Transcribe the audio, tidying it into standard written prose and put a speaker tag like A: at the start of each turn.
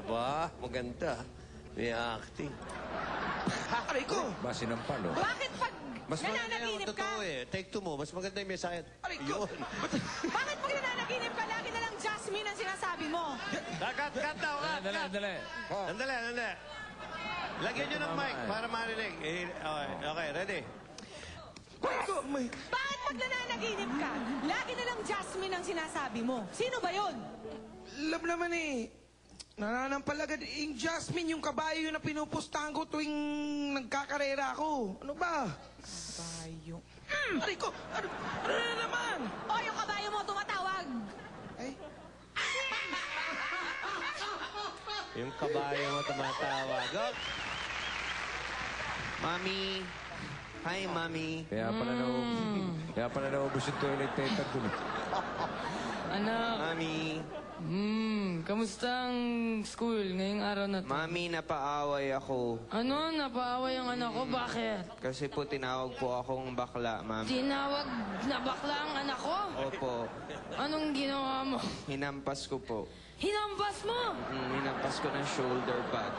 A: Aba, maganda. May acting.
B: Aray ko!
C: Base ng palo.
D: Bakit pag
A: Mas maganda yung
D: nananaginip ka?
A: totoo eh. Take two mo. Mas maganda yung mensahe.
B: Aray ko!
D: Bakit pag nananaginip ka, lagi na lang Jasmine ang sinasabi mo?
A: Cut daw, cut.
C: Dali.
A: Sandali. Lagyan nyo ng mic para marinig. Okay, ready?
B: Aray ko! May...
D: Bakit pag nananaginip ka, lagi na lang Jasmine ang sinasabi mo? Sino ba yun?
B: Love naman eh. Nananampalaga yung Jasmine, yung kabayo na pinupustahan ko tuwing nagkakarera ako. Ano ba?
D: Kabayo.
B: Aray ko! Ano na naman?
D: O, yung kabayo mo tumatawag.
B: Ay,
A: Yung kabayo mo tumatawag. Go!
E: Mami. Hi, Mami.
C: Kaya pala naubos yung toilet paper dun.
F: Anak,
E: Mami.
F: kamusta ang school ngayong araw na to?
E: Mami, napaaway ako.
F: Ano, napaaway ang anak ko? Bakit?
E: Kasi po tinawag po akong bakla, Mami.
F: Tinawag na bakla ang anak ko?
E: Opo.
F: Anong ginawa mo?
E: Hinampas ko po.
F: Hinampas mo!
E: Hinampas ko ng shoulder pad.